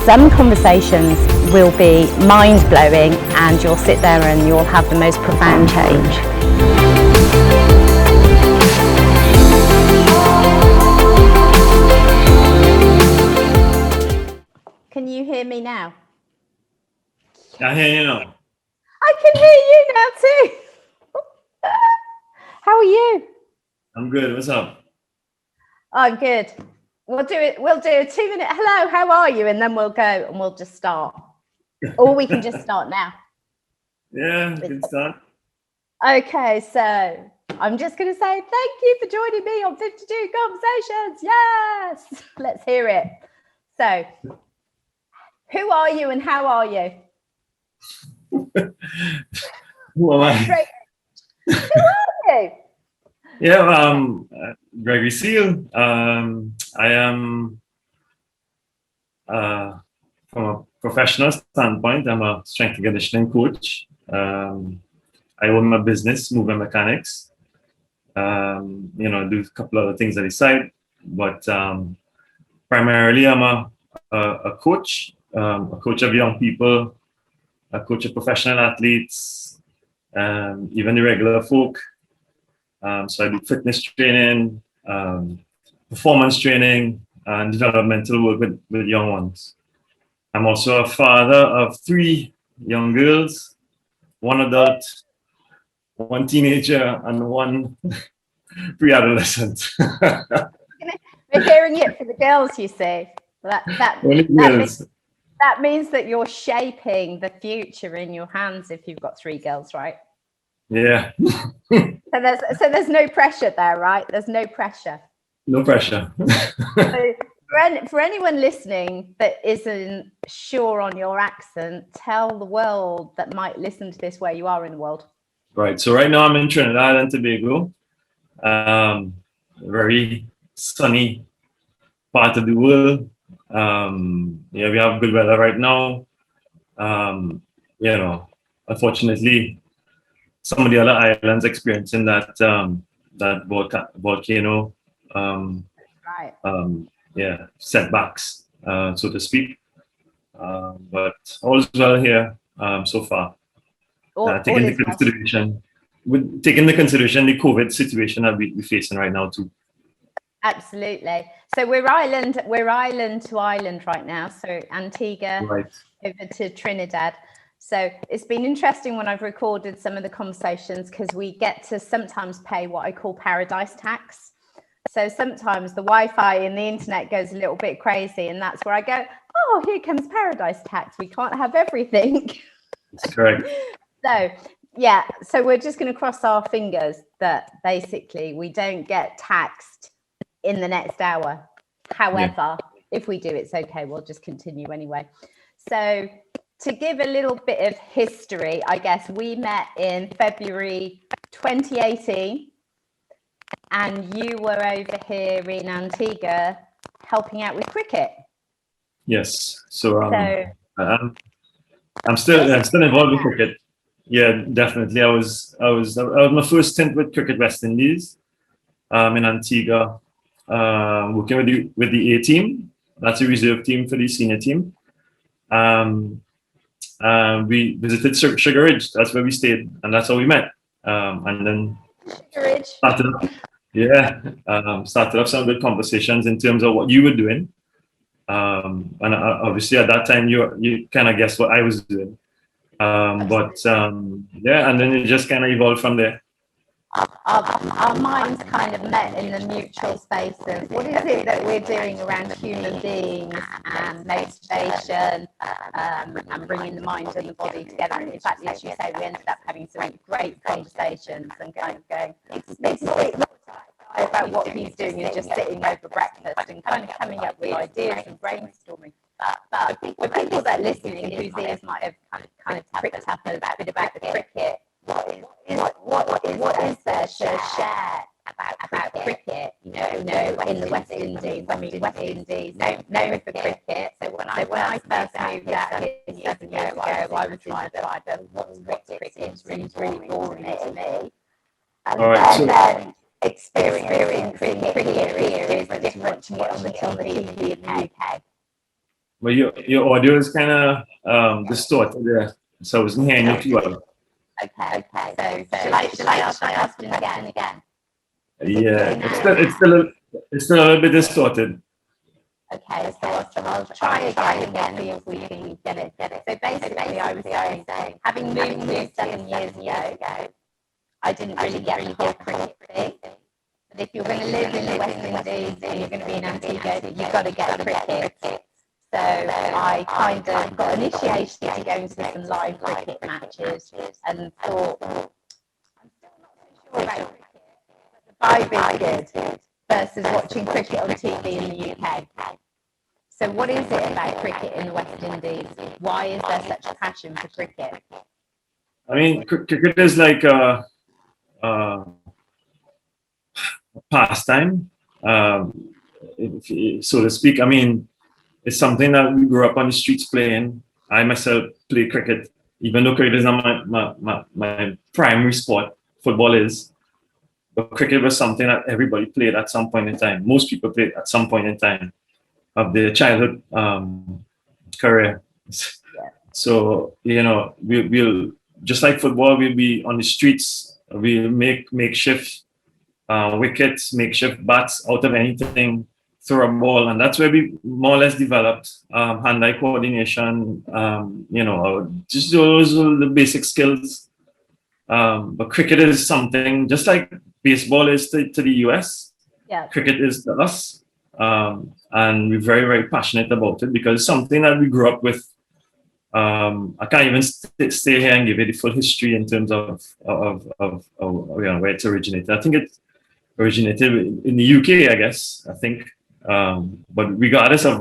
Some conversations will be mind-blowing and you'll sit there and you'll have the most profound change. Can you hear me now? I hear you now. I can hear you now too. How are you? I'm good. What's up? I'm good. We'll do a 2-minute hello, how are you? And then we'll go and we'll just start. Or we can just start now. Yeah, good start. Okay, so I'm just going to say thank you for joining me on 52 Conversations. Yes, let's hear it. So, who are you and how are you? Who am I? Who are you? Yeah, Gregory Seale. I am, from a professional standpoint, I'm a strength and conditioning coach. I own my business, Movement Mechanics. Do a couple other things on the side, but primarily I'm a coach of young people, a coach of professional athletes, even the regular folk. So I do fitness training, performance training, and developmental work with young ones. I'm also a father of 3 young girls, 1 adult, 1 teenager, and 1 pre-adolescent. We're hearing it for the girls, you see. That means that you're shaping the future in your hands if you've got 3 girls, right? Yeah. So there's no pressure there, right? There's no pressure. No pressure. So for anyone listening that isn't sure on your accent, tell the world that might listen to this where you are in the world. Right. So right now I'm in Trinidad and Tobago. Very sunny part of the world. We have good weather right now. Unfortunately, some of the other islands experiencing that volcano setbacks, so to speak. But all is well here so far. Taking into consideration the COVID situation that we're facing right now too. Absolutely. So we're island to island right now. So Antigua over to Trinidad. So it's been interesting when I've recorded some of the conversations because we get to sometimes pay what I call paradise tax. So sometimes the Wi-Fi and the internet goes a little bit crazy, and that's where I go, oh, here comes paradise tax. We can't have everything. That's correct. So we're just going to cross our fingers that basically we don't get taxed in the next hour. However, if we do, it's okay. We'll just continue anyway. So to give a little bit of history, I guess we met in February 2018, and you were over here in Antigua helping out with cricket. Yes. So I'm still involved with cricket. Yeah, definitely. I was my first stint with Cricket West Indies in Antigua, working with the A team. That's a reserve team for the senior team. We visited Sugar Ridge. That's where we stayed, and that's how we met. And then started up some good conversations in terms of what you were doing. And obviously at that time you kind of guessed what I was doing. And then it just kind of evolved from there. Our minds kind of met in the mutual space of what is it that we're doing around human beings and motivation and bringing the mind and the body together. And in fact, as you say, we ended up having some great conversations and kind of going, it's about what he's doing is just sitting over breakfast and kind of coming up with ideas and brainstorming. But for people that are listening whose ears might have kind of pricked up a bit about the cricket, what is there to share about cricket? You know, in the West Indies. I mean, West Indies known for cricket. So when I first moved out here years ago, I was trying to find out what cricket is really boring to me. And then experiencing cricket here is different to what's on the TV in the UK. But your audio is kind of distorted there, so I wasn't hearing you too well. Okay. So shall I ask the question again? Yeah, it's still a little bit distorted. Okay, so I'll try again and see if we can get it. So basically, I was saying, having moved 7 years ago, I didn't really get the whole cricket thing. But if you're going to live in the West Indies and you're going to be in Antigua, you've got to get cricket. So I kind of got initiated to going to some live cricket matches and thought, I'm still not so sure about cricket, but the vibe is good versus watching cricket on TV in the UK. So what is it about cricket in the West Indies? Why is there such a passion for cricket? I mean, cricket is like a pastime, so to speak. I mean, it's something that we grew up on the streets playing. I myself play cricket, even though cricket is not my primary sport. Football is. But cricket was something that everybody played at some point in time. Most people played at some point in time of their childhood career. So, we'll just like football, we'll be on the streets. We'll make makeshift wickets, makeshift bats out of anything, throw a ball, and that's where we more or less developed hand-eye coordination. Just those are the basic skills. But cricket is something just like baseball is to the US. Yeah. Cricket is to us, and we're very, very passionate about it because it's something that we grew up with. I can't even stay here and give you the full history in terms of where it originated. I think it originated in the UK, I guess. I think, but regardless of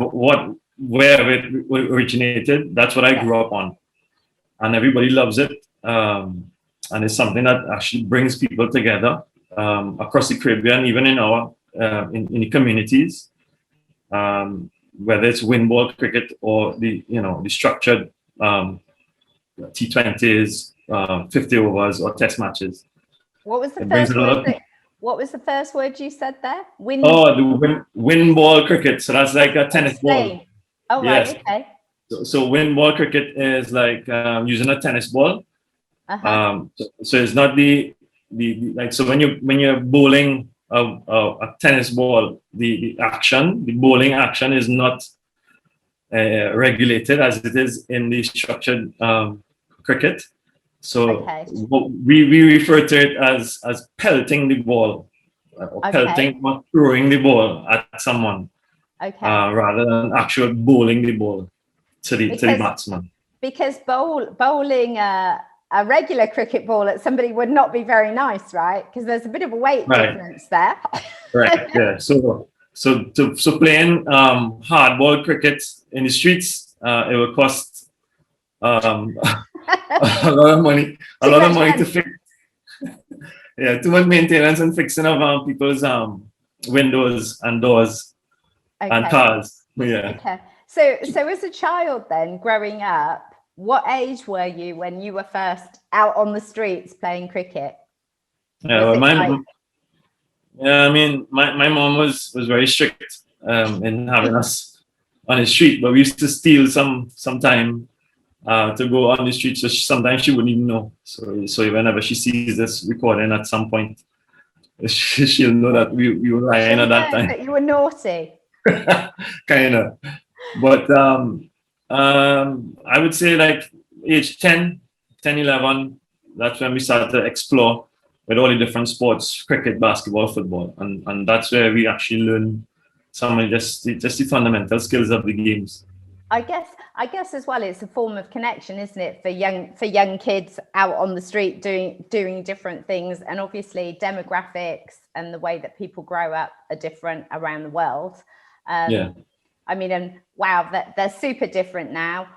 where it originated, that's what I grew up on, and everybody loves it. And it's something that actually brings people together across the Caribbean, even in our in the communities, whether it's wind ball cricket or the structured T20s, 50 overs or test matches. What was the first word? What was the first word you said there? Wind. Oh, the wind ball cricket. So that's like a tennis ball. Oh, yes. Right. Okay. So wind ball cricket is like using a tennis ball. So it's not the like, so when you're bowling a tennis ball, the bowling action is not regulated as it is in the structured cricket. So we refer to it as pelting the ball, or pelting or throwing the ball at someone, rather than actual bowling the ball to the batsman. Because bowling a regular cricket ball at somebody would not be very nice, right? Because there's a bit of a weight difference there. Right. Yeah. So playing hardball cricket in the streets, it will cost a lot of money. A lot of money to fix. Yeah, too much maintenance and fixing of people's windows and doors and cars. Yeah. Okay. So as a child, then growing up, what age were you when you were first out on the streets playing cricket? Yeah, I mean, my mom was very strict in having us on the street, but we used to steal some time to go on the street. So sometimes she wouldn't even know. So whenever she sees this recording at some point, she'll know that we were lying at that time. That you were naughty. Kind of. But I would say like age 10, 11, that's when we started to explore with all the different sports, cricket, basketball, football. And that's where we actually learn some of just the fundamental skills of the games. I guess as well, it's a form of connection, isn't it, for young kids out on the street doing different things. And obviously demographics and the way that people grow up are different around the world. I mean, and wow, they're super different now.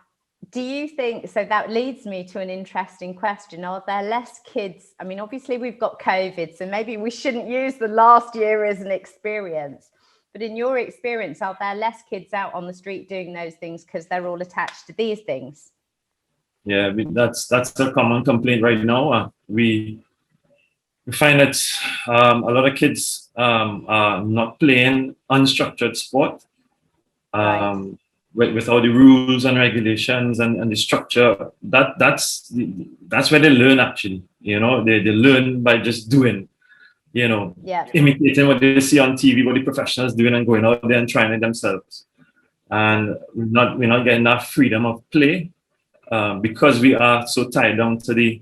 Do you think, so that leads me to an interesting question. Are there less kids? I mean, obviously we've got COVID, so maybe we shouldn't use the last year as an experience. But in your experience, are there less kids out on the street doing those things because they're all attached to these things? Yeah, that's a common complaint right now. We find that a lot of kids are not playing unstructured sport. with all the rules and regulations and the structure, that's where they learn actually. They learn by just doing, Yeah. imitating what they see on TV, what the professionals doing, and going out there and trying it themselves. And we're not getting that freedom of play, because we are so tied down to the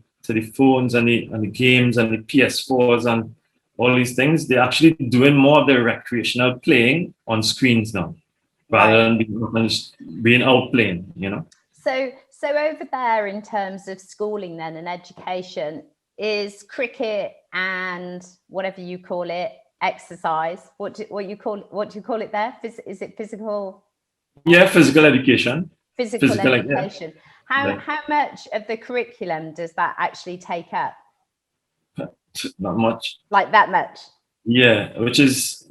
phones and the games and the PS4s and all these things. They're actually doing more of their recreational playing on screens now, rather than being out playing. So over there, in terms of schooling then and education, is cricket and whatever you call it, exercise, what do you call it there? Is it physical? Yeah, physical education. Physical Yeah. education. How much of the curriculum does that actually take up? Not much. Like that much? Yeah, which is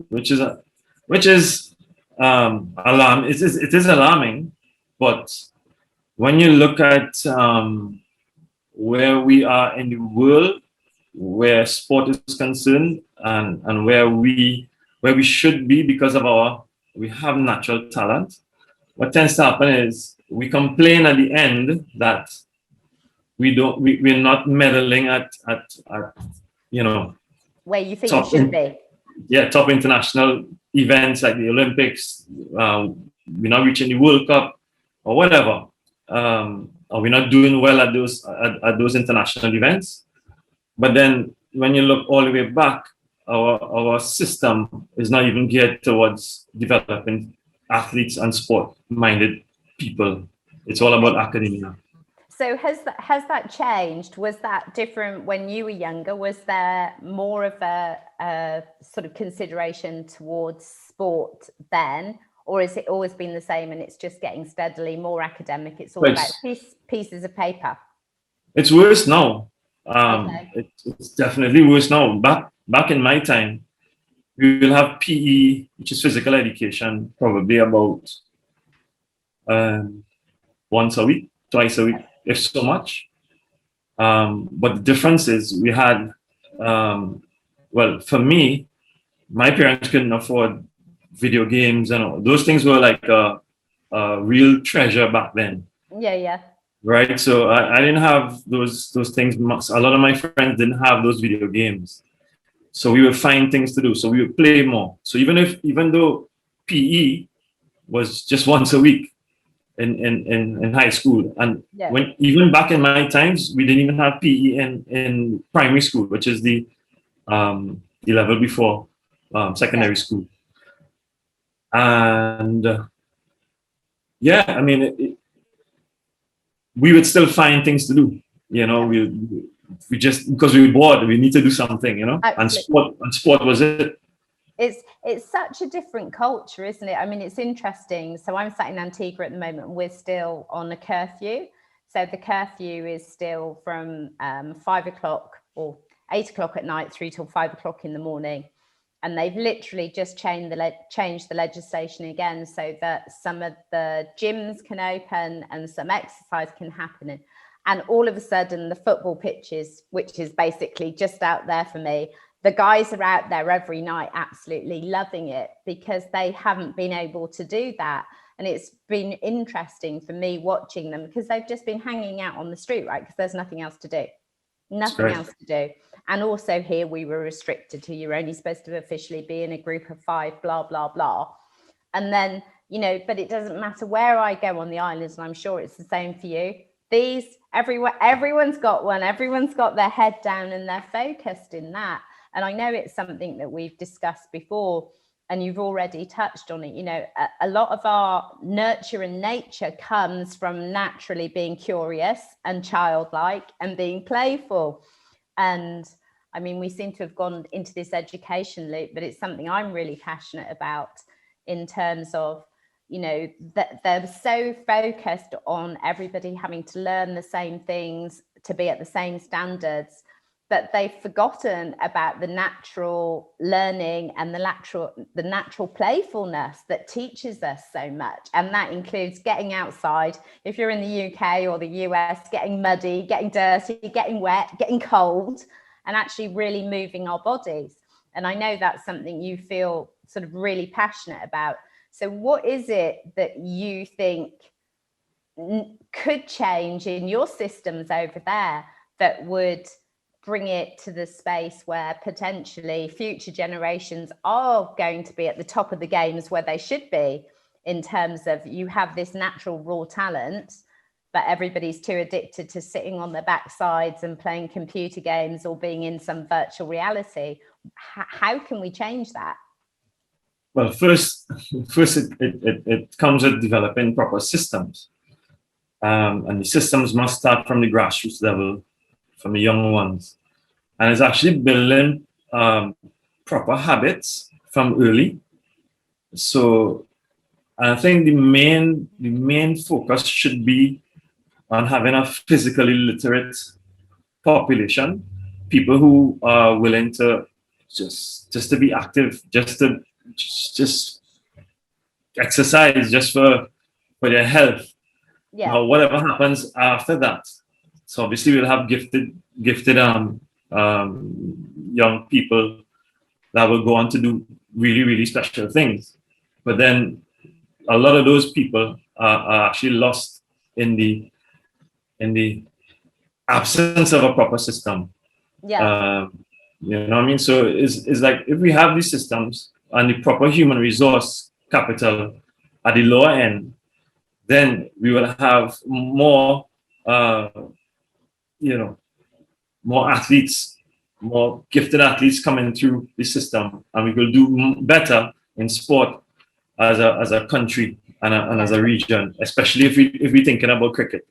alarm. It is alarming, but when you look at where we are in the world, where sport is concerned, and where we should be because of we have natural talent, what tends to happen is we complain at the end that we're not medaling at where you think top, you should be. Yeah, top international events like the Olympics. We're not reaching the World Cup or whatever. Or we're not doing well at those international events. But then when you look all the way back, our system is not even geared towards developing athletes and sport-minded people. It's all about academia. So has that changed? Was that different when you were younger? Was there more of a sort of consideration towards sport then? Or has it always been the same and it's just getting steadily more academic? It's all about pieces of paper. It's worse now. It's definitely worse now. Back in my time, we will have PE, which is physical education, probably about once a week, twice a week, if so much. But the difference is we had, well, for me, my parents couldn't afford video games and all. Those things were like a real treasure back then. Yeah. Right. So I didn't have those things. A lot of my friends didn't have those video games. So we would find things to do. So we would play more. So even though PE was just once a week in high school, and even back in my times, we didn't even have PE in primary school, which is the level before secondary school. And I mean, we would still find things to do. We just, because we were bored, we need to do something. And sport was it. It's such a different culture, isn't it? I mean, it's interesting. So I'm sat in Antigua at the moment, and we're still on a curfew. So the curfew is still from 5 o'clock or 8 o'clock at night through till 5 o'clock in the morning. And they've literally just changed the legislation again so that some of the gyms can open and some exercise can happen. And all of a sudden, the football pitches, which is basically just out there for me, the guys are out there every night absolutely loving it because they haven't been able to do that. And it's been interesting for me watching them because they've just been hanging out on the street, right? Because there's nothing else to do. Nothing else to do. And also here we were restricted to, you're only supposed to officially be in a group of 5, blah, blah, blah. And then, but it doesn't matter where I go on the islands, and I'm sure it's the same for you. Everyone's got one, everyone's got their head down and they're focused in that. And I know it's something that we've discussed before, and you've already touched on it. A lot of our nurture and nature comes from naturally being curious and childlike and being playful. And I mean, we seem to have gone into this education loop, but it's something I'm really passionate about in terms of, that they're so focused on everybody having to learn the same things, to be at the same standards, that they've forgotten about the natural learning and the natural playfulness that teaches us so much. And that includes getting outside. If you're in the UK or the US, getting muddy, getting dirty, getting wet, getting cold, and actually really moving our bodies. And I know that's something you feel sort of really passionate about. So what is it that you think could change in your systems over there that would bring it to the space where potentially future generations are going to be at the top of the games where they should be, in terms of you have this natural raw talent, but everybody's too addicted to sitting on their backsides and playing computer games or being in some virtual reality? How can we change that? Well, first it comes with developing proper systems. And the systems must start from the grassroots level, from the young ones. And it's actually building proper habits from early. So I think the main focus should be on having a physically literate population, people who are willing to just to be active, just exercise just for their health. Yeah. Now, whatever happens after that, so obviously we'll have gifted young people that will go on to do really special things. But then a lot of those people are actually lost in the absence of a proper system. Yeah. You know what I mean? So it's like if we have these systems and the proper human resource capital at the lower end, then we will have more, more athletes, more gifted athletes coming through the system, and we will do better in sport as a country and as a region, especially if we're thinking about cricket.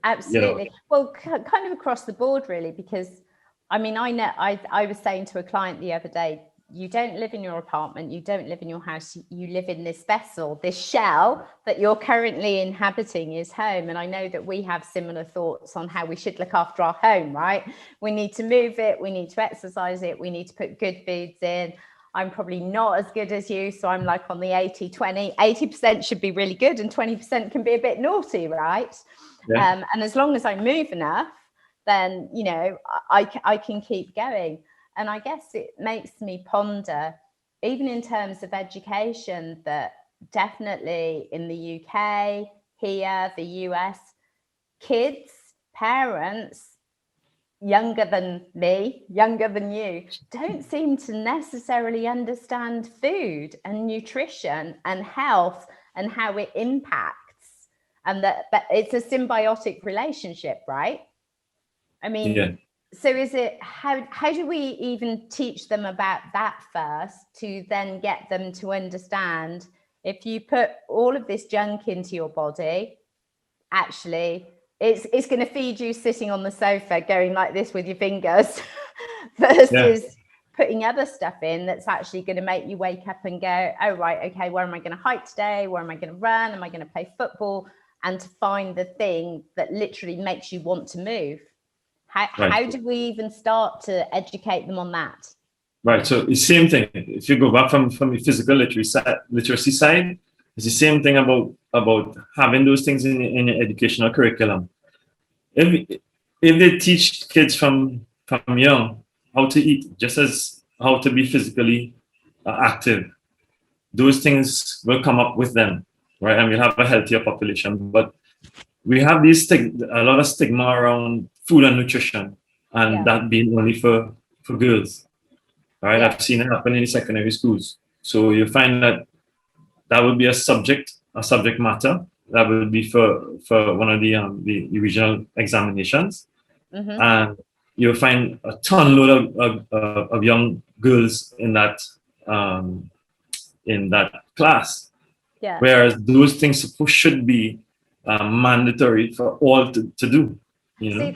Absolutely. You know. Well, kind of across the board, really, because I mean, I was saying to a client the other day, you don't live in your apartment, you don't live in your house, you live in this vessel, this shell that you're currently inhabiting is home. And I know that we have similar thoughts on how we should look after our home, right? We need to move it, we need to exercise it, we need to put good foods in. I'm probably not as good as you, so I'm like on the 80-20. 80% should be really good and 20% can be a bit naughty, right? Yeah. And as long as I move enough, then, you know, I can keep going. And I guess it makes me ponder, even in terms of education, that definitely in the UK, here, the US, kids, parents, younger than me, younger than you, don't seem to necessarily understand food and nutrition and health and how it impacts. And that it's a symbiotic relationship, right? I mean, yeah. So is it, how do we even teach them about that first to then get them to understand if you put all of this junk into your body, actually it's going to feed you sitting on the sofa going like this with your fingers versus putting other stuff in that's actually going to make you wake up and go, oh, right, okay, where am I going to hike today? Where am I going to run? Am I going to play football? And to find the thing that literally makes you want to move. How do we even start to educate them on that? Right. So the same thing. If you go back from the physical literacy side, it's the same thing about having those things in your educational curriculum. If they teach kids from young how to eat, just as how to be physically active, those things will come up with them, right? And we'll have a healthier population. But we have a lot of stigma around food and nutrition, and that being only for girls, right? Yeah. I've seen it happen in secondary schools. So you find that would be a subject matter that would be for one of the regional examinations, and you'll find a ton load of young girls in that class. Yeah. Whereas those things should be mandatory for all to do. You know? See,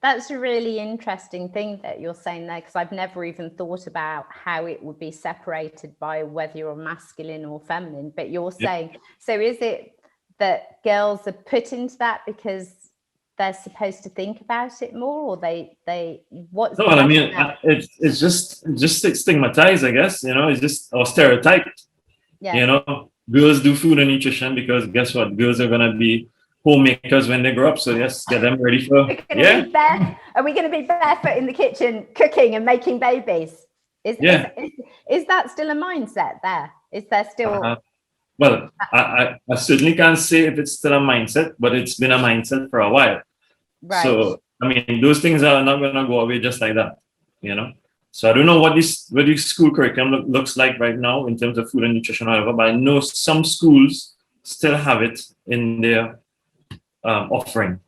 that's a really interesting thing that you're saying there, because I've never even thought about how it would be separated by whether you're masculine or feminine. But you're saying, so is it that girls are put into that because they're supposed to think about it more, or they what's? No, I mean, it's just stigmatized, I guess. You know, it's just or stereotyped. Yeah. You know, girls do food and nutrition because guess what? Girls are gonna be homemakers when they grow up. So yes, get them ready for. Are we going to be barefoot in the kitchen cooking and making babies? Is that still a mindset there? Is there still? Well, I certainly can't say if it's still a mindset, but it's been a mindset for a while. Right. So, I mean, those things are not going to go away just like that, you know? So I don't know what the school curriculum looks like right now in terms of food and nutrition, however, but I know some schools still have it in their offering.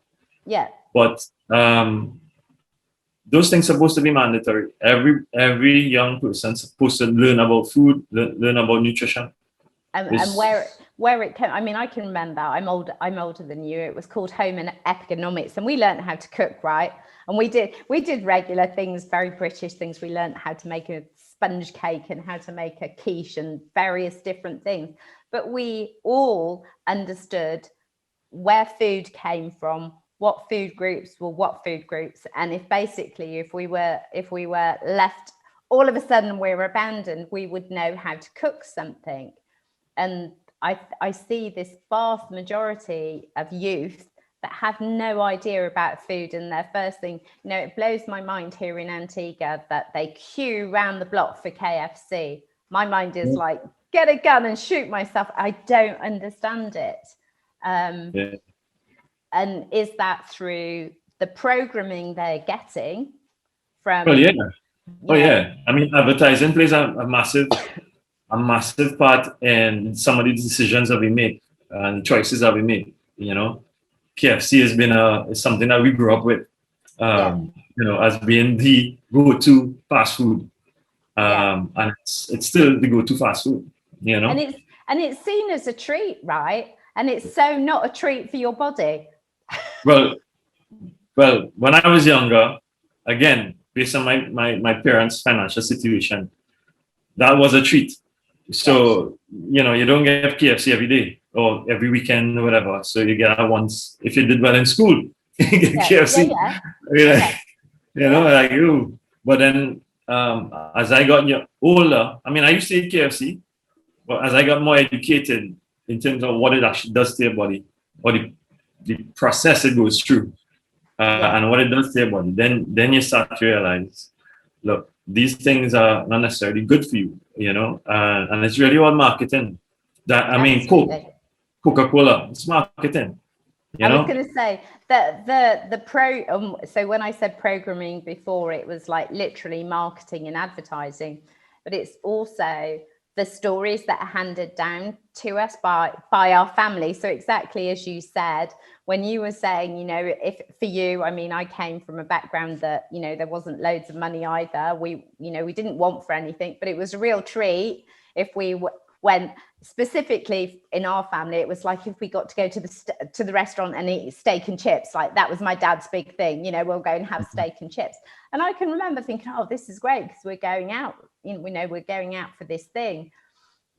Yeah. But those things are supposed to be mandatory. Every young person supposed to learn about food, learn about nutrition. And where it came, I mean, I can remember, I'm older than you. It was called Home and Economics, and we learned how to cook, right? And we did regular things, very British things. We learned how to make a sponge cake and how to make a quiche and various different things. But we all understood where food came from, what food groups were what food groups, and if we were left all of a sudden we were abandoned, we would know how to cook something. And I see this vast majority of youth that have no idea about food, and their first thing, you know, it blows my mind here in Antigua that they queue round the block for KFC. My mind is like, get a gun and shoot myself. I don't understand it. And is that through the programming they're getting from? Well, yeah. Oh, yeah. I mean, advertising plays a massive part in some of the decisions that we make and choices that we make. You know, KFC has been is something that we grew up with, you know, as being the go-to fast food, and it's still the go-to fast food. You know, and it's seen as a treat, right? And it's so not a treat for your body. Well, when I was younger, again, based on my parents' financial situation, that was a treat. So, you know, you don't get KFC every day or every weekend or whatever. So you get it once. If you did well in school, you get KFC. You know, like you. But then as I got older, I mean, I used to eat KFC, but as I got more educated in terms of what it actually does to your body, or the process it goes through, and what it does to your body, then you start to realize, look, these things are not necessarily good for you, you know, and it's really all marketing. That I mean, Coca-Cola, it's marketing. You know? I was going to say that the so when I said programming before, it was like literally marketing and advertising, but it's also the stories that are handed down to us by our family. So exactly as you said, when you were saying, you know, if for you, I mean, I came from a background that, you know, there wasn't loads of money either. We didn't want for anything, but it was a real treat if we went. Specifically in our family, it was like if we got to go to the restaurant and eat steak and chips, like that was my dad's big thing. You know, we'll go and have steak and chips. And I can remember thinking, oh, this is great because we're going out. You know, we know we're going out for this thing.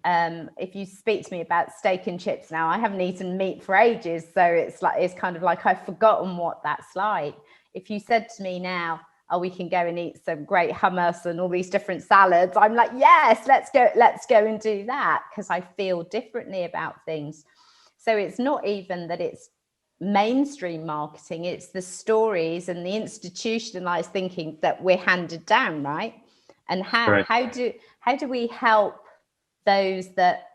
If you speak to me about steak and chips now, I haven't eaten meat for ages, so it's kind of like I've forgotten what that's like. If you said to me now, oh, we can go and eat some great hummus and all these different salads, I'm like, yes, let's go and do that, because I feel differently about things. So it's not even that it's mainstream marketing, it's the stories and the institutionalized thinking that we're handed down, right? And how do we help those that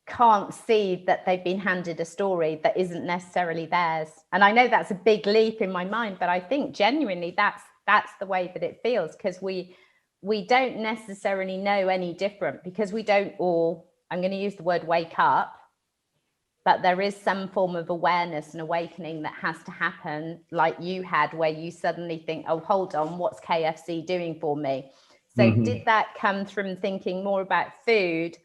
can't see that they've been handed a story that isn't necessarily theirs? And I know that's a big leap in my mind, but I think genuinely that's the way that it feels, because we don't necessarily know any different, because we don't all, I'm going to use the word wake up, but there is some form of awareness and awakening that has to happen, like you had, where you suddenly think, oh, hold on, what's KFC doing for me? So did that come from thinking more about food,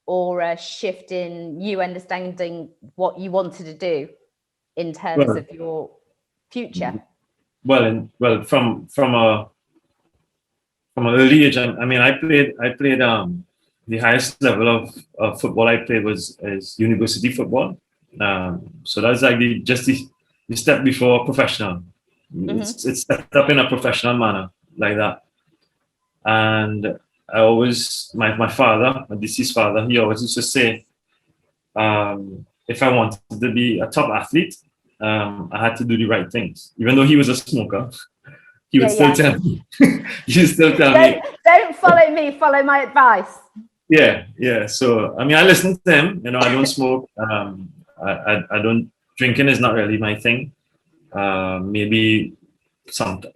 or a shift in you understanding what you wanted to do in terms of your future? Well, from an early age, I mean, I played the highest level of football I played is university football. So that's like the step before professional. It's set up in a professional manner like that. And I always, my father, my deceased father, he always used to say, if I wanted to be a top athlete, I had to do the right things. Even though he was a smoker, he would still tell me. He would still tell me, don't follow me, follow my advice. Yeah. So I mean, I listen to him. You know, I don't smoke. I don't, drinking is not really my thing. Maybe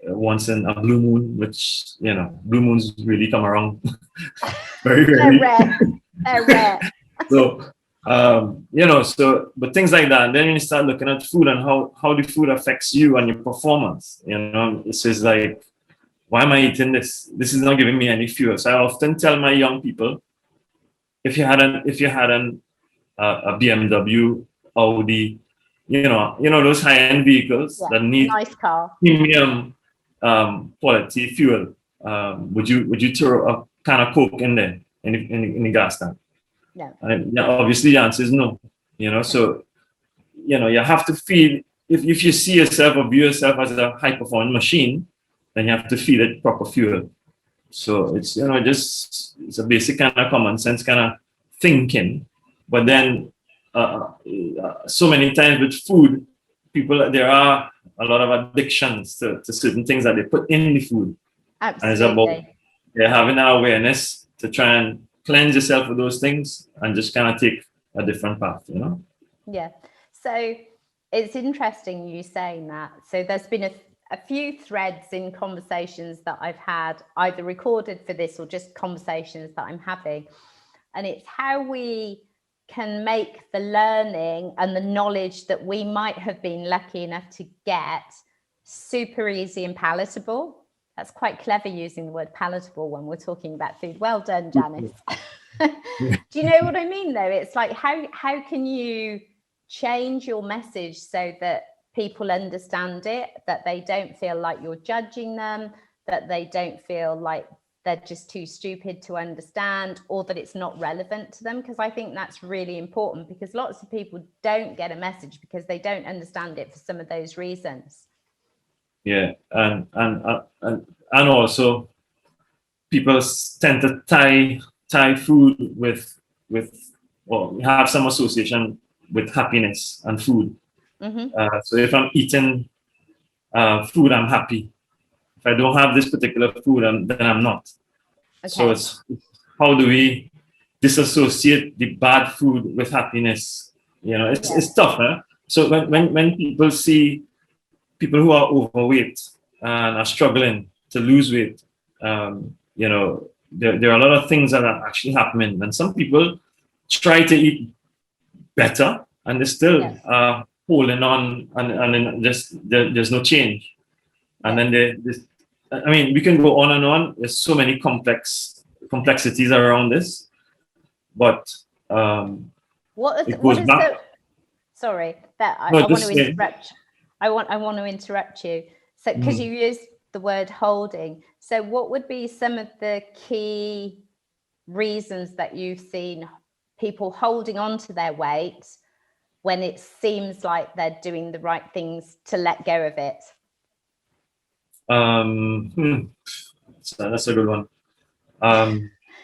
once in a blue moon, which, you know, blue moons really come around very They're rarely. rare. They're rare. So you know, so but things like that. And then you start looking at food and how the food affects you and your performance. You know, it's just like, why am I eating this? This is not giving me any fuel. So I often tell my young people, if you had a BMW, Audi, you know those high-end vehicles Yeah, that need nice car. premium quality fuel. Would you throw a can of Coke in there in the gas tank? No. And yeah, obviously the answer is no. You know, so you have to feed. If you see yourself or view yourself as a high-performing machine, then you have to feed it proper fuel. So it's just it's a basic kind of common sense kind of thinking. But then so many times with food, there are a lot of addictions to certain things that they put in the food. And it's about Absolutely. having that awareness to try and cleanse yourself of those things and just kind of take a different path, Yeah. So it's interesting you saying that. So there's been a few threads in conversations that I've had, either recorded for this or just conversations that I'm having. And it's how we can make the learning and the knowledge that we might have been lucky enough to get super easy and palatable. That's quite clever using the word palatable when we're talking about food. Well done, Janice. Do you know what I mean, though? It's like, how can you change your message so that people understand it, that they don't feel like you're judging them, that they don't feel like they're just too stupid to understand, or that it's not relevant to them? Because I think that's really important, because lots of people don't get a message because they don't understand it for some of those reasons. Yeah, and also people tend to tie food with well, have some association with happiness and food. Mm-hmm. So if I'm eating food, I'm happy. If I don't have this particular food, then I'm not. Okay. So it's how do we disassociate the bad food with happiness? It's tough, huh? So when people see people who are overweight and are struggling to lose weight, there are a lot of things that are actually happening. And some people try to eat better and they still are holding on, and then there's no change. And then I mean, we can go on and on. There's so many complexities around this, but it goes back. Sorry, that I No, want to interrupt. I want to interrupt you. So, because you used the word holding. So, what would be some of the key reasons that you've seen people holding on to their weight when it seems like they're doing the right things to let go of it? That's a good one.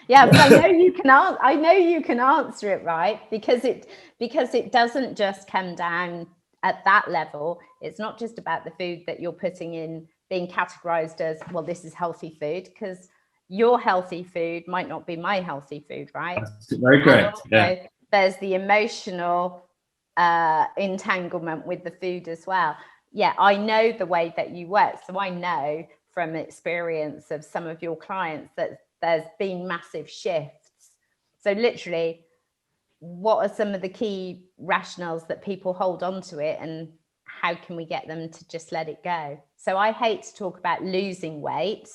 Yeah, but I know you can. I know you can answer it, right? Because it doesn't just come down at that level. It's not just about the food that you're putting in being categorized as, well, this is healthy food, because your healthy food might not be my healthy food, right? That's very correct. Yeah. There's the emotional entanglement with the food as well. Yeah, I know the way that you work, so I know from experience of some of your clients that there's been massive shifts. So literally, what are some of the key rationales that people hold on to it, and how can we get them to just let it go? So I hate to talk about losing weight,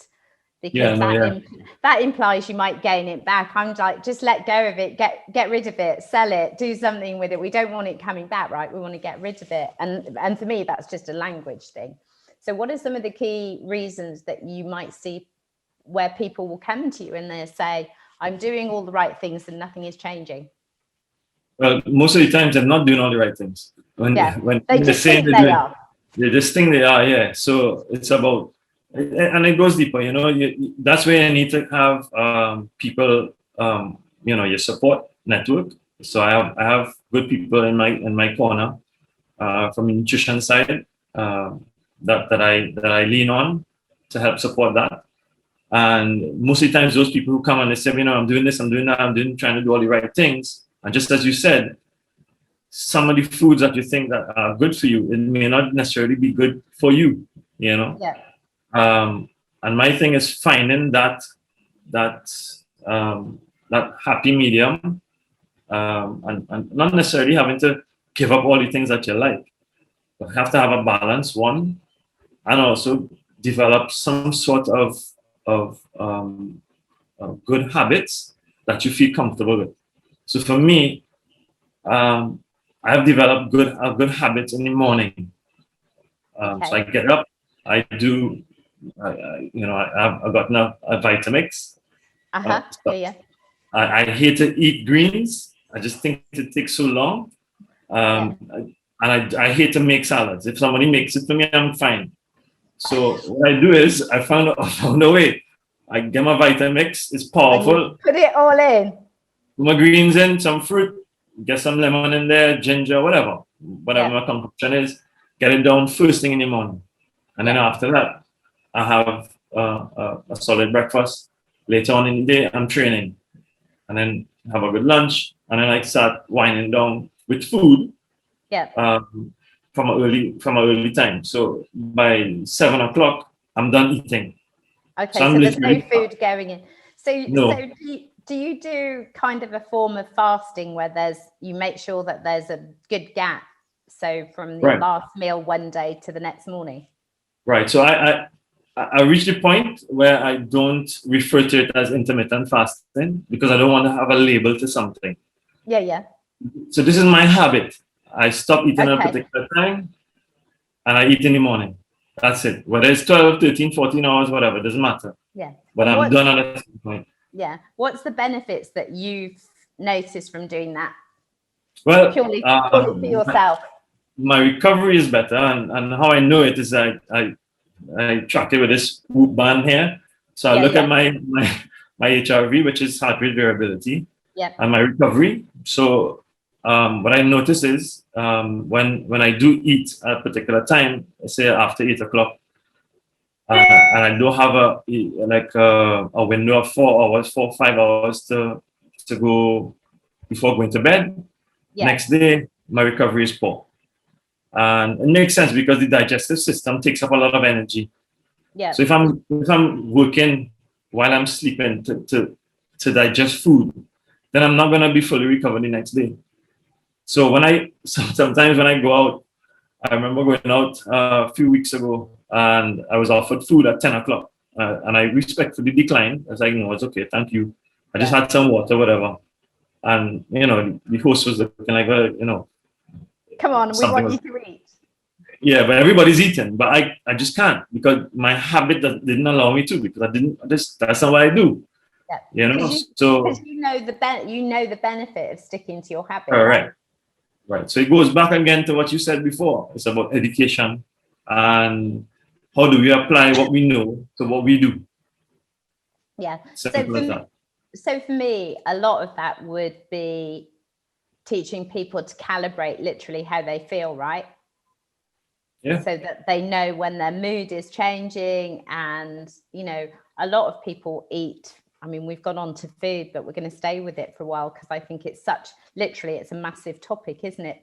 because that implies you might gain it back. I'm like, just let go of it, get rid of it, sell it, do something with it. We don't want it coming back, right? We want to get rid of it. And for me, that's just a language thing. So what are some of the key reasons that you might see where people will come to you and they say, I'm doing all the right things and nothing is changing? Well, most of the times they're not doing all the right things. When they just think they are. They just think they are, yeah. So it's about, and it goes deeper, that's where you need to have people, your support network. So I have good people in my corner from the nutrition side that I lean on to help support that. And most of the times, those people who come and they say, I'm doing this, I'm doing that, trying to do all the right things. And just as you said, some of the foods that you think that are good for you, it may not necessarily be good for you, Yeah. And my thing is finding that that happy medium, and not necessarily having to give up all the things that you like, but have to have a balance, one, and also develop some sort of good habits that you feel comfortable with. So for me, I have developed good habits in the morning. So I get up, I do, I've gotten a Vitamix. Yeah. I hate to eat greens. I just think it takes so long. And I hate to make salads. If somebody makes it for me, I'm fine. So what I do is I found a way. I get my Vitamix. It's powerful. Put it all in. Put my greens in, some fruit, get some lemon in there, ginger, whatever my concoction is. Get it down first thing in the morning, and then after that, I have a solid breakfast. Later on in the day, I'm training, and then have a good lunch, and then I start winding down with food. From an early time. So by 7 o'clock, I'm done eating. Okay, so there's no food going in. So do you do kind of a form of fasting where you make sure that there's a good gap? So from the last meal one day to the next morning. Right. So I reached the point where I don't refer to it as intermittent fasting because I don't want to have a label to something. Yeah. So this is my habit. I stop eating at a particular time and I eat in the morning. That's it. Whether it's 12, 13, 14 hours, whatever, it doesn't matter. Yeah. But I'm done at a point. Yeah. What's the benefits that you've noticed from doing that? Well, purely for yourself. My recovery is better. And how I know it is I track it with this whoop band here. So I look at my HRV, which is heart rate variability, and my recovery. So what I notice is when I do eat at a particular time, say after 8 o'clock, and I do have a window of 4 or 5 hours to go before going to bed. Next day, my recovery is poor. And it makes sense because the digestive system takes up a lot of energy. So if I'm working while I'm sleeping to digest food, then I'm not going to be fully recovered the next day. So sometimes when I go out, I remember going out a few weeks ago and I was offered food at 10 o'clock and I respectfully declined. I was like, no, it's okay, thank you. I just had some water, whatever. And, the host was looking like, come on, we want you to eat. Yeah, but everybody's eating, but I just can't because my habit didn't allow me to because that's not what I do. Because you know the benefit of sticking to your habit. Right. So it goes back again to what you said before. It's about education and how do we apply what we know to what we do. Yeah. So for me, a lot of that would be teaching people to calibrate literally how they feel, right? Yeah. So that they know when their mood is changing. And, a lot of people eat. I mean, we've gone on to food, but we're going to stay with it for a while because I think it's it's a massive topic, isn't it?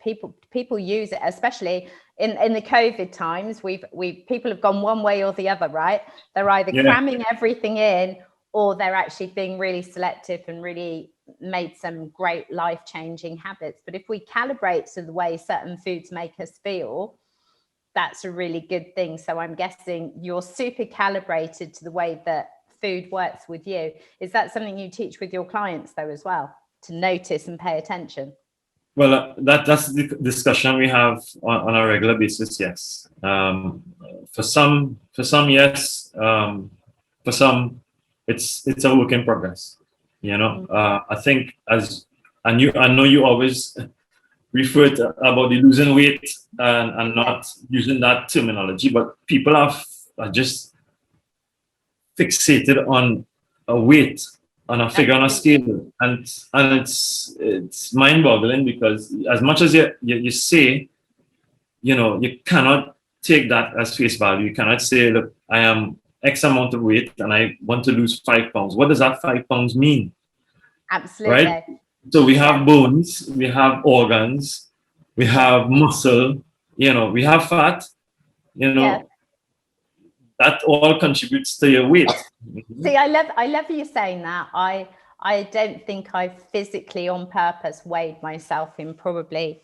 People use it, especially in the COVID times. People have gone one way or the other, right? They're either cramming everything in or they're actually being really selective and really made some great life-changing habits. But if we calibrate to the way certain foods make us feel, that's a really good thing. So I'm guessing you're super calibrated to the way that food works with you. Is that something you teach with your clients though as well, to notice and pay attention? Well, that's the discussion we have on a regular basis. Yes. For some, yes. For some, it's a work in progress. I think I know you always refer to about the losing weight and not using that terminology, but people are just fixated on a weight, on a figure, on a scale, and it's mind-boggling because as much as you say, you cannot take that as face value. You cannot say, look, I am X amount of weight and I want to lose 5 pounds. What does that 5 pounds mean? Absolutely. Right? So we have bones, we have organs, we have muscle, we have fat, that all contributes to your weight. See, I love you saying that. I don't think I physically on purpose weighed myself in probably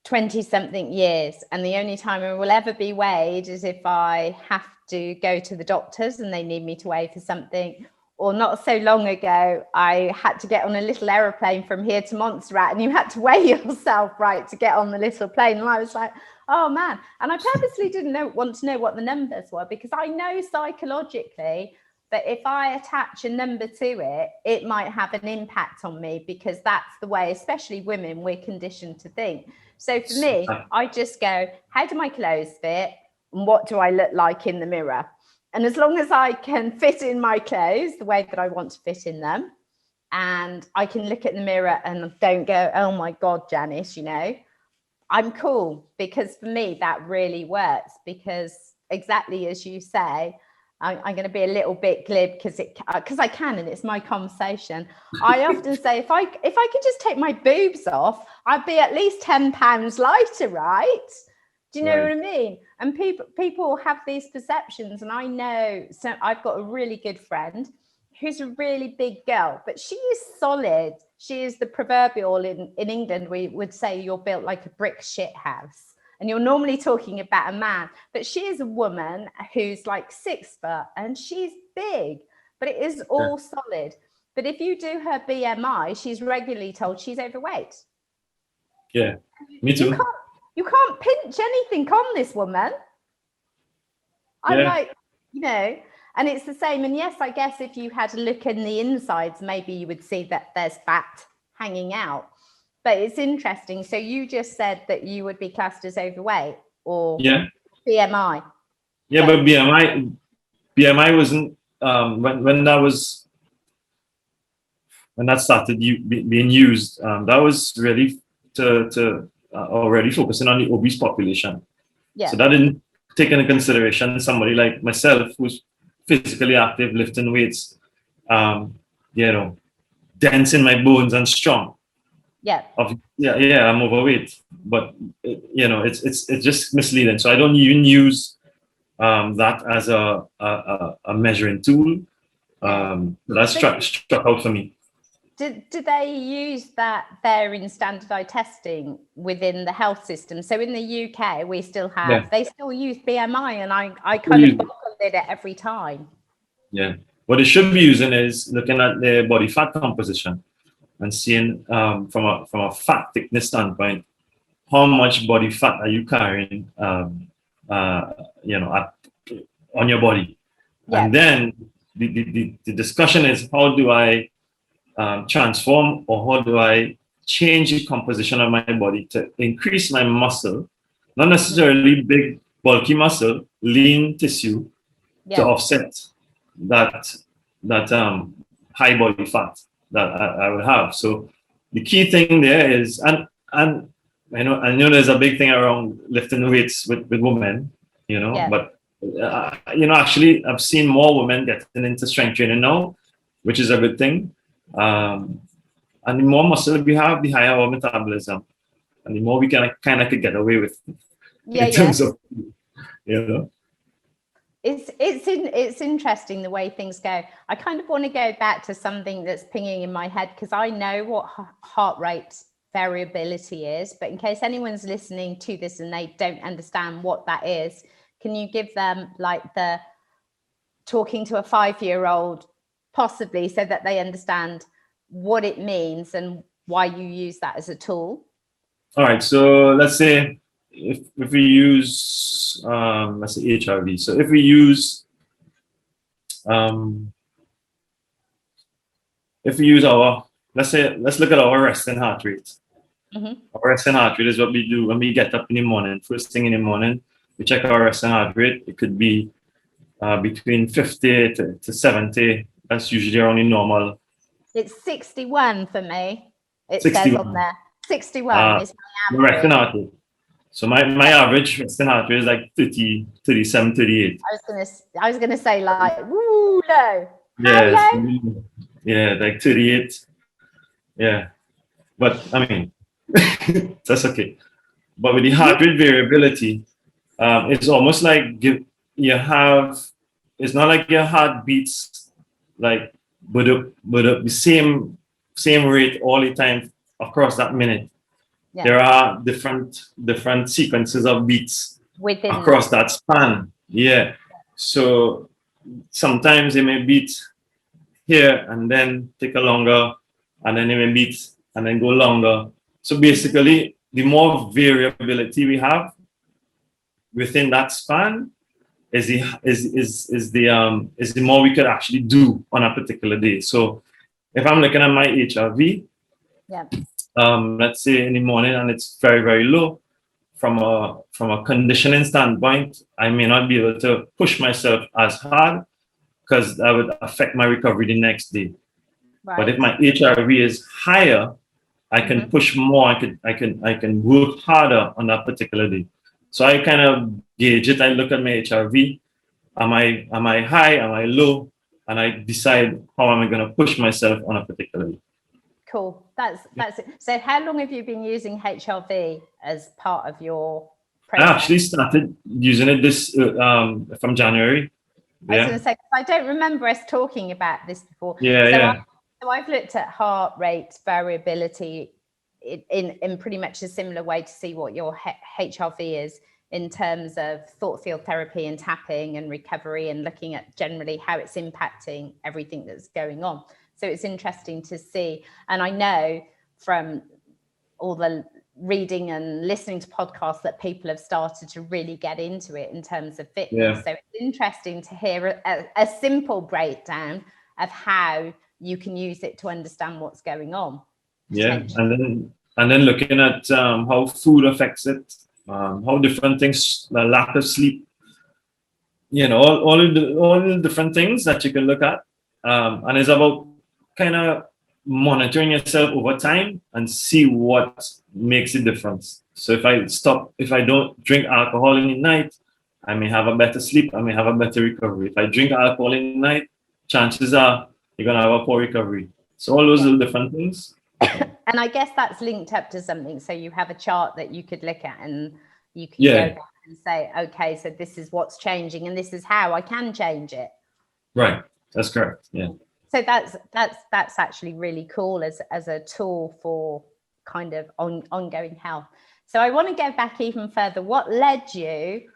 20 something years. And the only time I will ever be weighed is if I have to go to the doctors and they need me to weigh for something. Or not so long ago, I had to get on a little aeroplane from here to Montserrat and you had to weigh yourself, right, to get on the little plane. And I was like, oh man. And I purposely didn't want to know what the numbers were, because I know psychologically that if I attach a number to it, it might have an impact on me, because that's the way, especially women, we're conditioned to think. So for me, I just go, how do my clothes fit? And what do I look like in the mirror? And as long as I can fit in my clothes the way that I want to fit in them, and I can look at the mirror and don't go, oh my God, Janice, I'm cool. Because for me, that really works, because exactly as you say, I'm going to be a little bit glib because I can, and it's my conversation. I often say, if I could just take my boobs off, I'd be at least 10 pounds lighter, right? Do you know what I mean? And people have these perceptions, and I know. So I've got a really good friend who's a really big girl, but she is solid. She is the proverbial in England, we would say you're built like a brick shit house. And you're normally talking about a man, but she is a woman who's like 6 foot and she's big, but it is all solid. But if you do her BMI, she's regularly told she's overweight. Yeah, me too. You can't pinch anything on this woman. I'm like, and it's the same. And yes, I guess if you had a look in the insides, maybe you would see that there's fat hanging out. But it's interesting. So you just said that you would be classed as overweight or BMI. Yeah, but BMI wasn't when that started being used. That was really to already focusing on the obese population. Yeah. So that didn't take into consideration somebody like myself who's physically active, lifting weights, dense in my bones and strong. Yeah. I'm overweight, but it's just misleading. So I don't even use that as a measuring tool. That struck out for me. Do they use that there in standardized testing within the health system? So in the UK, we still have, they still use BMI, and I kind of buckled it every time. Yeah. What they should be using is looking at their body fat composition and seeing from a fat thickness standpoint, how much body fat are you carrying, on your body? Yeah. And then the discussion is, how do I transform, or how do I change the composition of my body to increase my muscle, not necessarily big, bulky muscle, lean tissue, to offset that high body fat that I would have. So the key thing there is, and I know there's a big thing around lifting weights with women, but actually I've seen more women getting into strength training now, which is a good thing. And the more muscle we have, the higher our metabolism, and the more we can kind of get away with in terms of, It's interesting the way things go. I kind of want to go back to something that's pinging in my head, because I know what heart rate variability is, but in case anyone's listening to this and they don't understand what that is, can you give them like the talking to a 5-year-old, possibly, so that they understand what it means and why you use that as a tool? All right. So let's say if we use, let's say HRV. So if we use, let's look at our resting heart rate. Mm-hmm. Our resting heart rate is what we do when we get up in the morning. First thing in the morning, we check our resting heart rate. It could be between 50 to 70. That's usually only normal. It's 61 for me. It 61. Says on there. 61 is my average. Resting heart rate. So my average resting heart rate is like 30, 37, 38. I was gonna say like woo low. Yes, How low? yeah, like 38. Yeah, but I mean, that's okay. But with the heart rate variability, it's almost like you have. It's not like your heart beats like but the same rate all the time across that minute. Yeah. There are different sequences of beats Within across that span. Yeah. So sometimes it may beat here and then take a longer, and then it may beat and then go longer. So basically, the more variability we have within that span is the more we could actually do on a particular day. So if I'm looking at my HRV, Yeah. let's say in the morning and it's very, very low, from a conditioning standpoint, I may not be able to push myself as hard because that would affect my recovery the next day. Right. But if my HRV is higher, I can push more. I can work harder on that particular day. So I kind of gauge it. I look at my HRV. Am I high? Am I low? And I decide how am I going to push myself on a particular day. Cool. That's it. So how long have you been using HRV as part of your process? I actually started using it this from January. I was going to say, I don't remember us talking about this before. So I've looked at heart rate variability in pretty much a similar way to see what your HRV is in terms of thought field therapy and tapping and recovery, and looking at generally how it's impacting everything that's going on. So it's interesting to see. And I know from all the reading and listening to podcasts that people have started to really get into it in terms of fitness. So it's interesting to hear a simple breakdown of how you can use it to understand what's going on. Yeah, and then looking at how food affects it, how different things, the lack of sleep, all the different things that you can look at, and it's about kind of monitoring yourself over time and see what makes a difference. So if I don't drink alcohol in the night, I may have a better sleep, I may have a better recovery. If I drink alcohol in the night, chances are you're gonna have a poor recovery. So all those little different things. And I guess that's linked up to something. So you have a chart that you could look at and you can go back and say, okay, so this is what's changing and this is how I can change it. Right. That's correct. Yeah. So that's actually really cool as a tool for kind of ongoing health. So I want to go back even further. What led you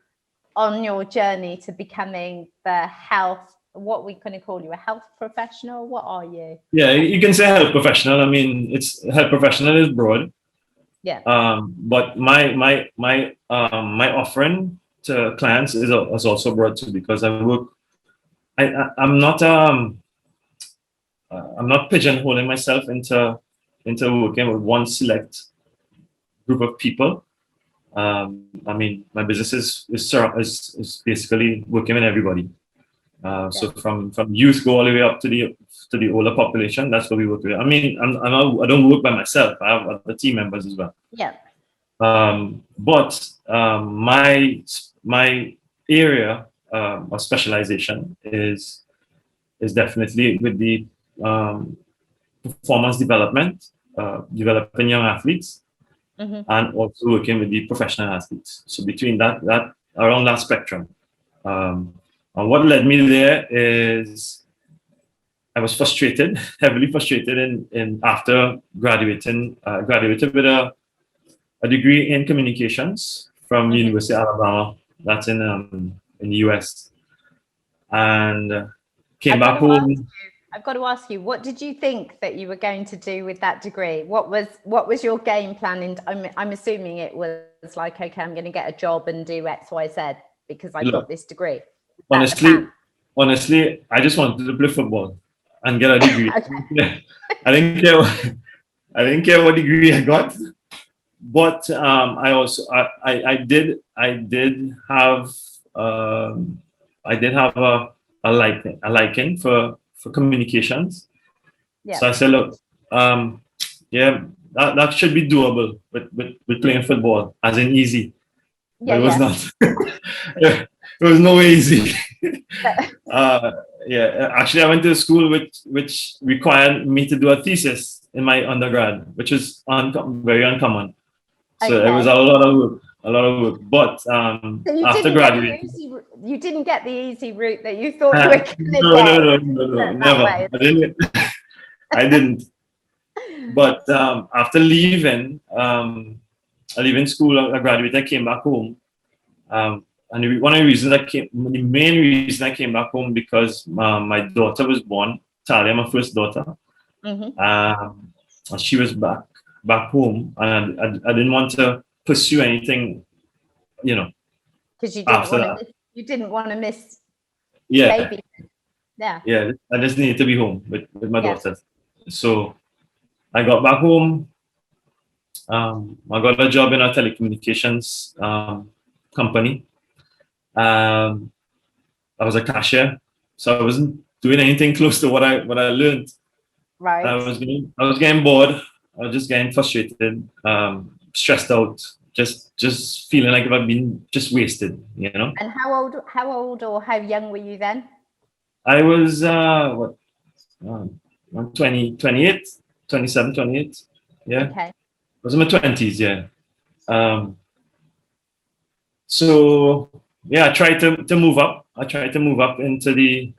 on your journey to becoming the health, what we going to call you, a health professional? What are you? Yeah, you can say health professional. I mean, it's health professional is broad. Yeah. But my offering to clients is also broad too, because I work. I'm not pigeonholing myself into working with one select group of people. I mean, my business is basically working with everybody. So from youth go all the way up to the older population. That's what we work with. I mean, I don't work by myself. I have other team members as well. Yeah. But my area of specialization is definitely with the performance development, developing young athletes, and also working with the professional athletes. So between that around that spectrum. And what led me there is I was frustrated, heavily frustrated in after graduating, graduated with a degree in communications from University of Alabama. That's in the US. And came back home. I've got to ask you, what did you think that you were going to do with that degree? What was your game plan? And I'm assuming it was like, okay, I'm going to get a job and do X, Y, Z because I've got this degree. Honestly, I just wanted to play football and get a degree. I didn't care what degree I got, but I also I did have a liking for communications. So I said, look, that should be doable with playing football, as in easy. but it was not. Yeah, it was no way easy. Yeah, actually, I went to a school which required me to do a thesis in my undergrad, which is very uncommon. So it was a lot of work, a lot of work. But So you after didn't get the graduating, you didn't get the easy route that you thought you were going to no, get. no, never. I didn't. I didn't. But after leaving school, I graduated, I came back home. And one of the reasons the main reason I came back home because my daughter was born, Talia, my first daughter. And she was back home, and I didn't want to pursue anything, because you didn't want to miss baby. Yeah, I just needed to be home with my daughter. So I got back home. I got a job in a telecommunications company. I was a cashier, so I wasn't doing anything close to what I learned. Right. I was getting bored. I was just getting frustrated, stressed out, just feeling like I've been just wasted, And how old or how young were you then? I was 20, 28, 27, 28. Yeah. Okay. I was in my 20s, yeah. So yeah, I tried to move up. I tried to move up into the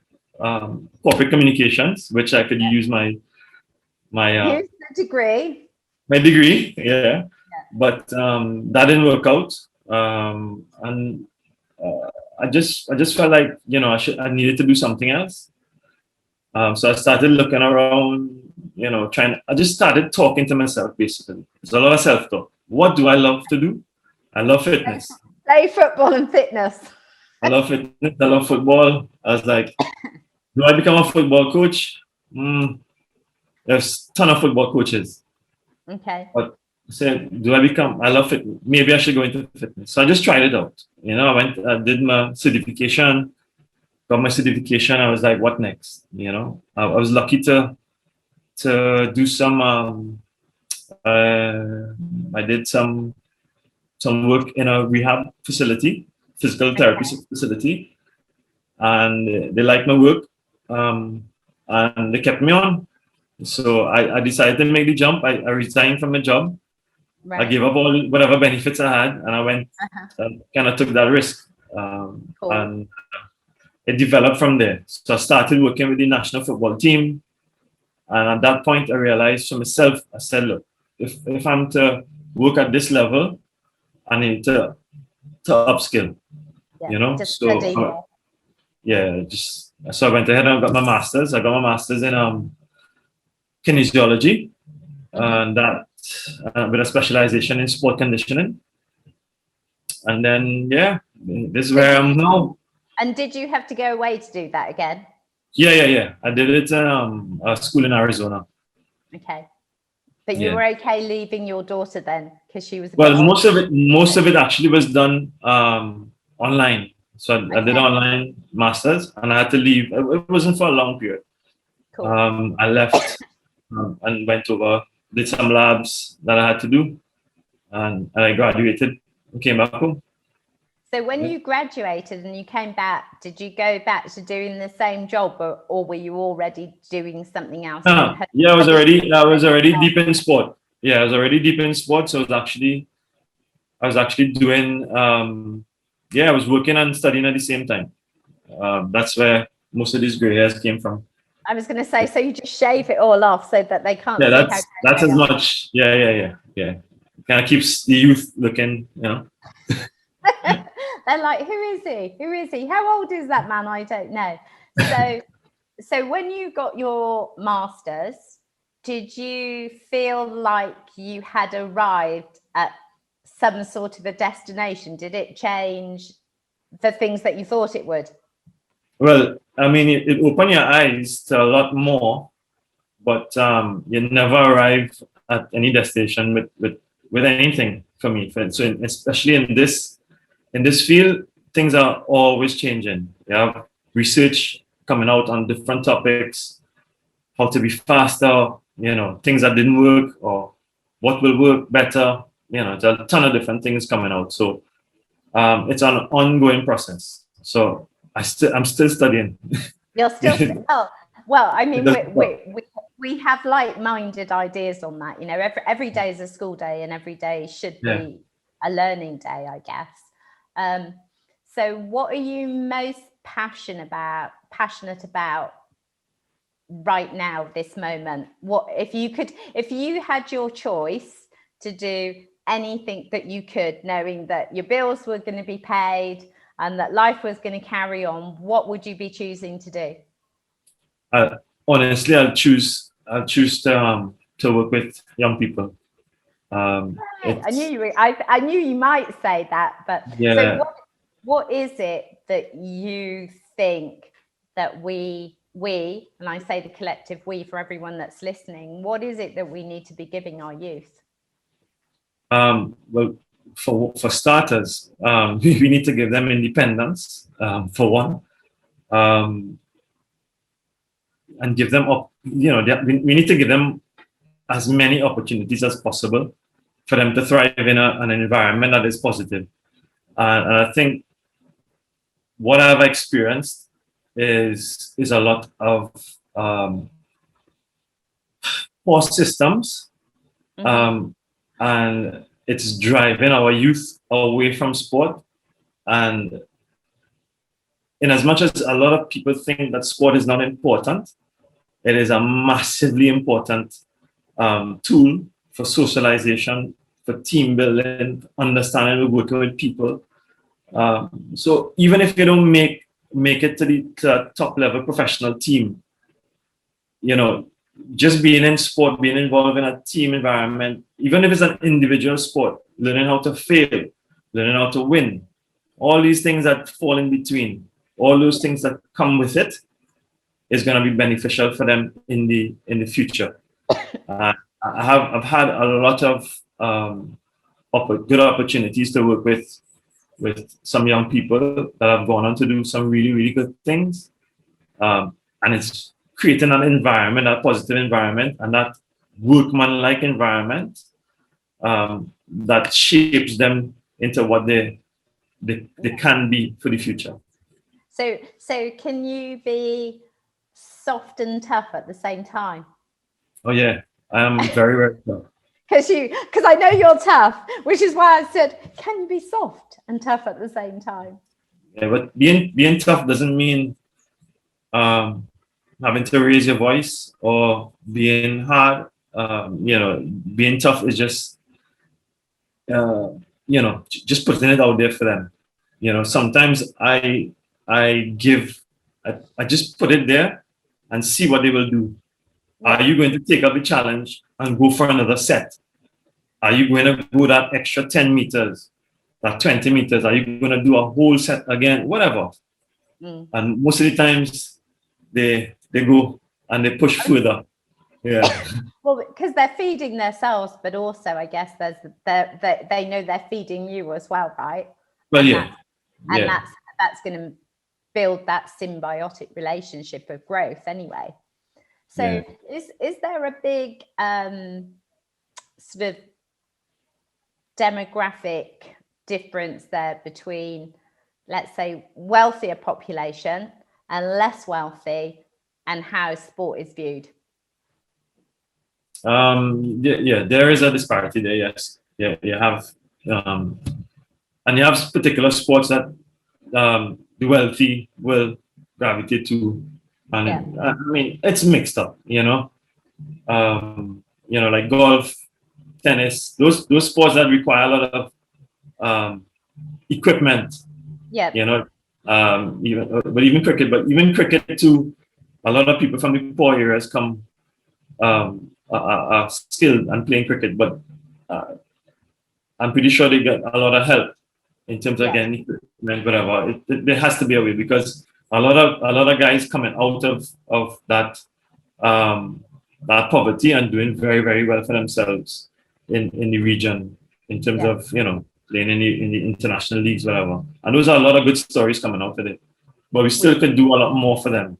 corporate communications, which I could use my use the degree. My degree, yeah. But that didn't work out. And I just felt like I needed to do something else. So I started looking around, I just started talking to myself, basically. There's a lot of self-talk. What do I love to do? I love fitness. Play football and fitness. I love fitness. I love football. I was like, do I become a football coach? There's a ton of football coaches. Okay. But I said, I love fitness. Maybe I should go into fitness. So I just tried it out. I did my certification. Got my certification. I was like, what next? I was lucky to do some. I did some work in a rehab facility, physical therapy facility, and they liked my work, and they kept me on. So I decided to make the jump. I resigned from my job. Right. I gave up all whatever benefits I had, and I went. Kind of took that risk, cool. And it developed from there. So I started working with the national football team, and at that point, I realized for myself. I said, "Look, if I'm to work at this level, I need to upskill." Just study more. So I went ahead and got my master's. I got my master's in kinesiology, and that with a specialization in sport conditioning. And then this is where I'm now. And did you have to go away to do that again? Yeah. I did it at a school in Arizona. Okay, but you were okay leaving your daughter then because she was. Well, most of it actually was done online. So I did online masters, and I had to leave. It wasn't for a long period. Cool. I left and went over, did some labs that I had to do, and I graduated and came back home. So when you graduated and you came back, did you go back to doing the same job, or were you already doing something else? Yeah, I was already deep in sport. Yeah, I was already deep in sports. So I was actually doing. I was working and studying at the same time. That's where most of these gray hairs came from. I was going to say, so you just shave it all off so that they can't. Yeah, that's as much. Yeah. Kind of keeps the youth looking, They're like, who is he? Who is he? How old is that man? I don't know. So when you got your master's, did you feel like you had arrived at some sort of a destination? Did it change the things that you thought it would? Well, I mean, it opened your eyes to a lot more, but you never arrive at any destination with anything for me. So especially in this field, things are always changing. You have research coming out on different topics, how to be faster, things that didn't work or what will work better. There's a ton of different things coming out. So It's an ongoing process. So I'm still studying. You're still, oh, well, I mean, It we have like-minded ideas on that. You know, every day is a school day, and every day should Yeah. be a learning day, I guess. So what are you most passionate about right now, this moment? What if you had your choice to do anything that you could, knowing that your bills were going to be paid and that life was going to carry on, what would you be choosing to do? Honestly, I'll choose to work with young people. I knew you might say that, but Yeah. so what is it that you think that we, and I say the collective we for everyone that's listening, what is it that we need to be giving our youth? Well, for starters, we need to give them independence, for one, and give them we need to give them as many opportunities as possible for them to thrive in an environment that is positive. And I think what I've experienced is a lot of poor systems, and it's driving our youth away from sport. And in as much as a lot of people think that sport is not important, it is a massively important tool for socialization, for team building, understanding and working with people. So even if you don't make it to the top level professional team, you know, just being in sport, being involved in a team environment, even if it's an individual sport, learning how to fail, learning how to win, all these things that fall in between, all those things that come with it, is going to be beneficial for them in the future. I've had a lot of good opportunities to work with some young people that have gone on to do some really, really good things. And it's creating an environment, a positive environment, and that workman-like environment that shapes them into what they can be for the future. So can you be soft and tough at the same time? Oh yeah, I am very, very tough. Because I know you're tough, which is why I said, can you be soft and tough at the same time? Yeah, but being tough doesn't mean having to raise your voice or being hard. Being tough is just just putting it out there for them. Sometimes I just put it there and see what they will do. Are you going to take up the challenge and go for another set? Are you going to go that extra 10 meters, that 20 meters? Are you going to do a whole set again? Whatever. And most of the times they go and they push further. Yeah. Well, because they're feeding themselves, but also I guess they know they're feeding you as well, right? Well, and that's going to build that symbiotic relationship of growth anyway. So is there a big sort of demographic difference there between, let's say, wealthier population and less wealthy, and how sport is viewed? There is a disparity there. Yes, you have, and you have particular sports that the wealthy will gravitate to, and I mean it's mixed up. Like golf, tennis, those sports that require a lot of equipment. Yeah. Even cricket too. A lot of people from the poor areas come are skilled and playing cricket, but I'm pretty sure they get a lot of help in terms of getting equipment, whatever. There has to be a way, because a lot of guys coming out of that poverty and doing very, very well for themselves in the region in terms of playing in the international leagues, whatever. And those are a lot of good stories coming out of it. But we still could do a lot more for them.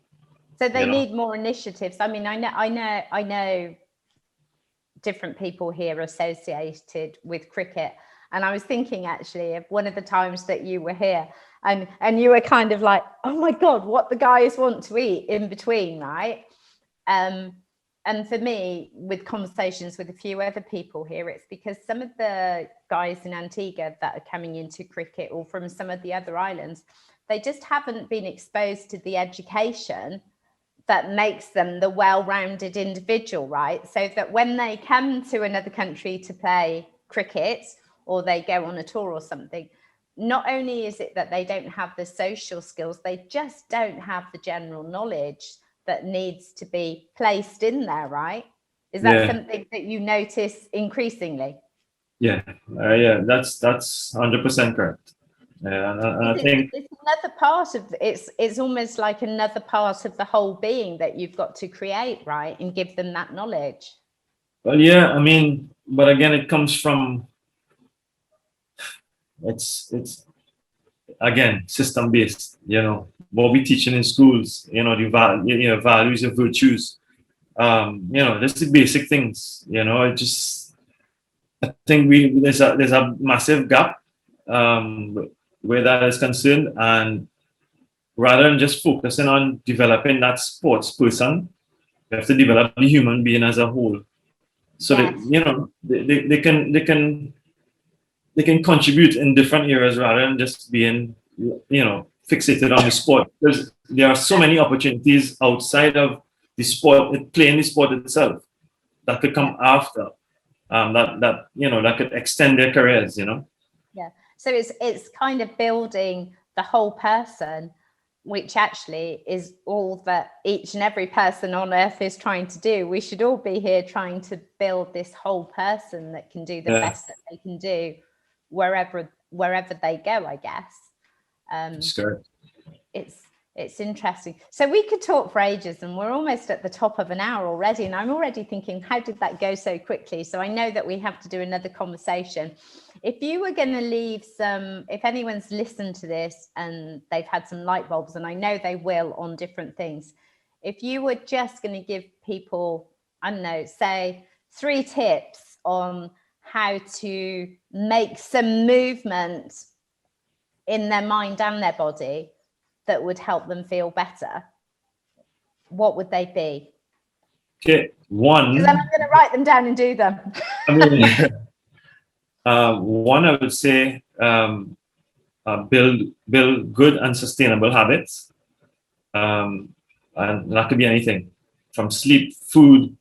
So they need more initiatives. I mean, I know different people here associated with cricket, And I was thinking actually of one of the times that you were here, and you were kind of like, oh my God, what the guys want to eat in between, right? And for me, with conversations with a few other people here, it's because some of the guys in Antigua that are coming into cricket, or from some of the other islands, they just haven't been exposed to the education that makes them the well-rounded individual, right? So that when they come to another country to play cricket, or they go on a tour or something, not only is it that they don't have the social skills, they just don't have the general knowledge that needs to be placed in there, right? Is that something that you notice increasingly? Yeah, that's 100% correct. Yeah, and I think it's another part of it's almost like another part of the whole being that you've got to create, right, and give them that knowledge. well, yeah, I mean, but again, it comes from it's again system based. You know, what we teaching in schools. You know, the values, the virtues. You know, just the basic things. You know, it just I think there's a massive gap where that is concerned, and rather than just focusing on developing that sports person, you have to develop the human being as a whole, so that you know they can contribute in different areas rather than just being fixated on the sport. There are so many opportunities outside of the sport, playing the sport itself, that could come after. That could extend their careers. Yeah. So it's kind of building the whole person, which actually is all that each and every person on earth is trying to do. We should all be here trying to build this whole person that can do the best that they can do wherever they go, I guess. It's interesting. So we could talk for ages, and we're almost at the top of an hour already, and I'm already thinking, how did that go so quickly? So I know that we have to do another conversation. If you were going to leave if anyone's listened to this and they've had some light bulbs, and I know they will on different things, if you were just going to give people, I don't know, say 3 tips on how to make some movement in their mind and their body that would help them feel better, what would they be? Okay, one. Because then I'm going to write them down and do them. I mean, one, I would say, build good and sustainable habits, and that could be anything from sleep, food,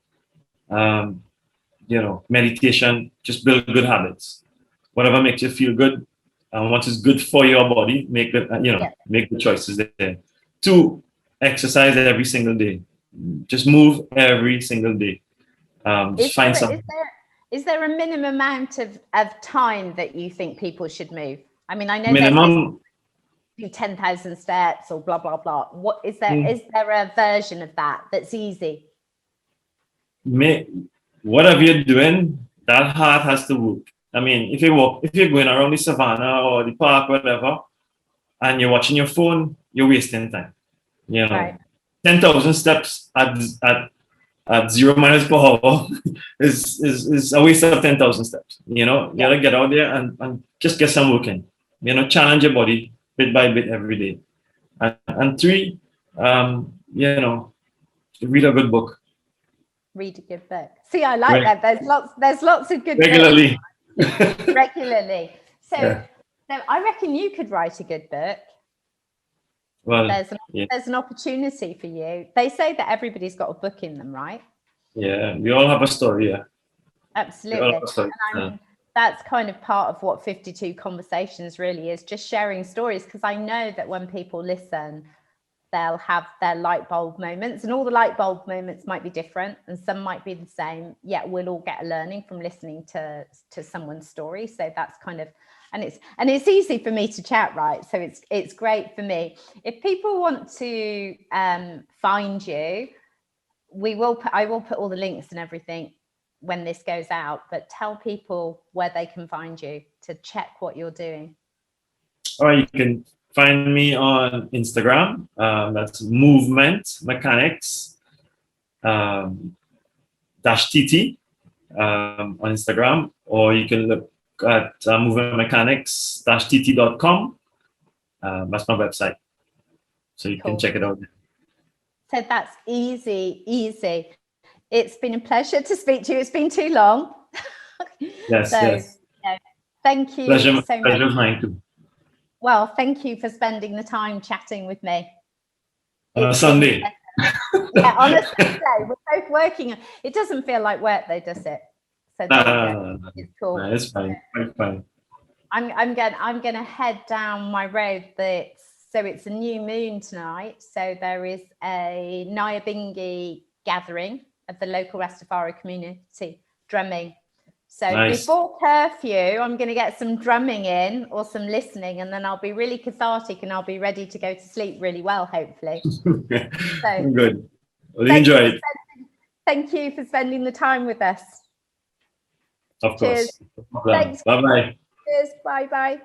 meditation. Just build good habits. Whatever makes you feel good, and what is good for your body, make the choices there. 2, exercise every single day. Just move every single day. Find something. Is there a minimum amount of time that you think people should move? I mean, I know minimum do 10,000 steps or blah blah blah. What is there? Is there a version of that that's easy? Whatever you're doing, that heart has to work. I mean, if you're going around the savannah or the park, whatever, and you're watching your phone, you're wasting time. Right. 10,000 steps at 0 miles per hour is a waste of 10,000 steps. You gotta get out there and just get some working. Challenge your body bit by bit every day. And 3, read a good book. Read a good book. See, I like that. There's lots of good regularly. Books. Regularly. So I reckon you could write a good book. Well, there's an opportunity for you. They say that everybody's got a book in them, right? Yeah, we all have a story. Yeah, absolutely. And I mean, that's kind of part of what 52 Conversations really is, just sharing stories, because I know that when people listen, they'll have their light bulb moments, and all the light bulb moments might be different and some might be the same, yet we'll all get a learning from listening to someone's story. So that's kind of, and it's easy for me to chat, right? So it's great for me. If people want to find you, I will put all the links and everything when this goes out, but tell people where they can find you to check what you're doing. All right, you can find me on Instagram. That's Movement Mechanics -TT on Instagram, or you can look at movementmechanics-tt.com. That's my website. So you can check it out. So that's easy. It's been a pleasure to speak to you. It's been too long. Yes, yes. Thank you Pleasure so much. of mine too. Well, thank you for spending the time chatting with me. Sunday. Yeah, on a Sunday, we're both working. It doesn't feel like work though, does it? So it's cool. No, it's fine. It's fine. I'm gonna head down my road. So it's a new moon tonight. So there is a Nyabingi gathering of the local Rastafari community, drumming. So before curfew, I'm going to get some drumming in or some listening, and then I'll be really cathartic and I'll be ready to go to sleep really well, hopefully. So good. Well, enjoy it. Thank you for spending the time with us. Of course. Cheers. Thanks. Bye-bye. Cheers. Bye-bye.